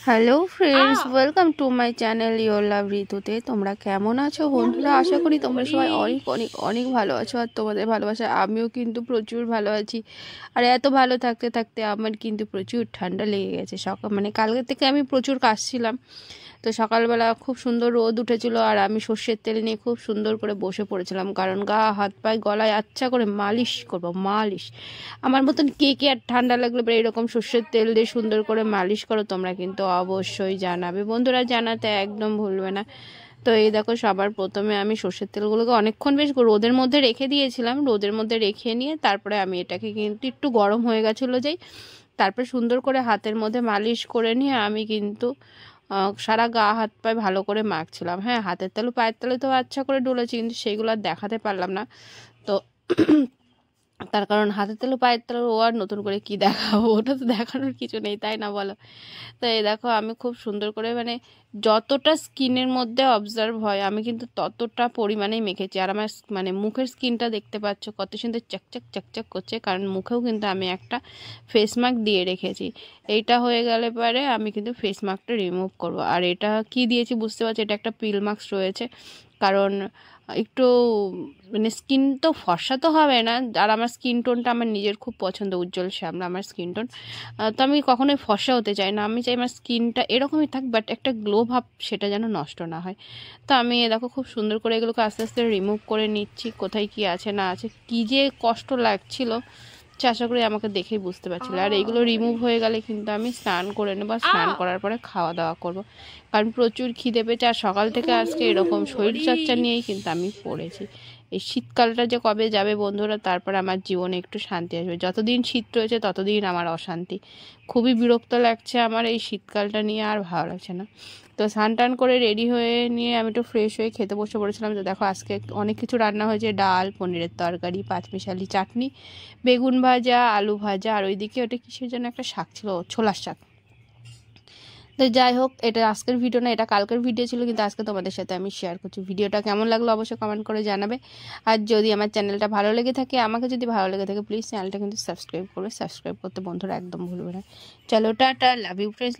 Hello friends, welcome to my channel your love ঋতুতে। তোমরা কেমন আছো বন্ধুরা? আশা করি তোমরা সবাই অনেক অনেক অনেক ভালো আছো। আর তোমাদের ভালোবাসা আমিও কিন্তু প্রচুর ভালো আছি। আর এত ভালো থাকতে থাকতে আমার কিন্তু প্রচুর ঠান্ডা লেগে গেছে। কালকে থেকে আমি প্রচুর কাশছিলাম। তো সকালবেলা খুব সুন্দর রোদ উঠেছিল আর আমি সর্ষের তেল নিয়ে খুব সুন্দর করে বসে পড়েছিলাম, কারণ গা হাত পায়ে গলায় আচ্ছা করে মালিশ করব। মালিশ আমার মতন কে কে আর ঠান্ডা লাগলে এরকম সর্ষের তেল দিয়ে সুন্দর করে মালিশ করো তোমরা কিন্তু অবশ্যই জানাবে বন্ধুরা, জানাতে একদম ভুলবে না। তো এই দেখো, সবার প্রথমে আমি সর্ষের তেলগুলোকে অনেকক্ষণ বেশ রোদের মধ্যে রেখে দিয়েছিলাম। রোদের মধ্যে রেখে নিয়ে তারপরে আমি এটাকে কিন্তু একটু গরম হয়ে গেছিলো যেই, তারপরে সুন্দর করে হাতের মধ্যে মালিশ করে নিয়ে আমি কিন্তু সারা গা হাত পায়ে ভালো করে মাখছিলাম। হ্যাঁ, হাতের তালু পায়ের তালু তো আচ্ছা করে ডলেছি, কিন্তু সেইগুলো আর দেখাতে পারলাম না। তো তার কারণ হাতের তালু পায়ের তালু ও আর নতুন করে কি দেখাবো, ওটা তো দেখানোর কিছু নেই, তাই না বলো? তো এই দেখো, আমি খুব সুন্দর করে যতটা স্কিনের মধ্যে অবজার্ভ হয় আমি কিন্তু ততটা পরিমাণেই মেখেছি। আর আমার মুখের স্কিনটা দেখতে পাচ্ছ কত সুন্দর চকচক চকচক করছে, কারণ মুখেও কিন্তু আমি একটা ফেস মাস্ক দিয়ে রেখেছি। এইটা হয়ে গেলে পরে আমি কিন্তু ফেস মাস্কটা রিমুভ করব। আর এটা কি দিয়েছি বুঝতে পারছি, এটা একটা পিল মাস্ক রয়েছে, কারণ একটু স্কিন তো ফর্সা তো হবে না। আর আমার স্কিন টোনটা আমার নিজের খুব পছন্দ, উজ্জ্বল শ্যামলা আমার স্কিন টোন। তো আমি কখনোই ফর্সা হতে চাই না, আমি চাই আমার স্কিনটা এরকমই থাক, বাট একটা গ্লো ভাব সেটা যেন নষ্ট না হয়। তো আমি দেখো খুব সুন্দর করে এগুলোকে আস্তে আস্তে রিমুভ করে নিচ্ছি, কোথায় কি আছে না আছে। কী যে কষ্ট লাগছিল আশা করি আমাকে দেখেই বুঝতে পারছিল। আর এইগুলো রিমুভ হয়ে গেলে কিন্তু আমি স্নান করে নেবো, আর স্নান করার পরে খাওয়া দাওয়া করব, কারণ প্রচুর খিদে পেয়েছে। আর সকাল থেকে আজকে এরকম শরীরচর্চা নিয়েই কিন্তু আমি পড়েছি। এই শীতকালটা যে কবে যাবে বন্ধুরা, তারপর আমার জীবনে একটু শান্তি আসবে। যতদিন শীত রয়েছে ততদিন আমার অশান্তি। খুবই বিরক্ত লাগছে আমার এই শীতকালটা নিয়ে, আর ভালো লাগছে না। তো স্নান টান করে রেডি হয়ে নিয়ে আমি একটু ফ্রেশ হয়ে খেতে বসে পড়েছিলাম। তো দেখো, আজকে অনেক কিছু রান্না হয়েছে, ডাল, পনিরের তরকারি, পাঁচমিশালি চাটনি, বেগুন ভাজা, আলু ভাজা, আর ওইদিকে ওটা কিসের জন্য একটা শাক ছিল, ছোলার শাক। তো যাই হোক, এটা আজকের ভিডিও না, এটা কালকের ভিডিও ছিল, কিন্তু আজকে তোমাদের সাথে আমি শেয়ার করছি। ভিডিওটা কেমন লাগলো অবশ্যই কমেন্ট করে জানাবে। আর যদি আমার চ্যানেলটা ভালো লেগে থাকে, আমাকে যদি ভালো লেগে থাকে, প্লিজ চ্যানেলটা কিন্তু সাবস্ক্রাইব করবে। সাবস্ক্রাইব করতে বন্ধুরা একদম ভুলবে না। চলো টাটা, লাভ ইউ ফ্রেন্ডস।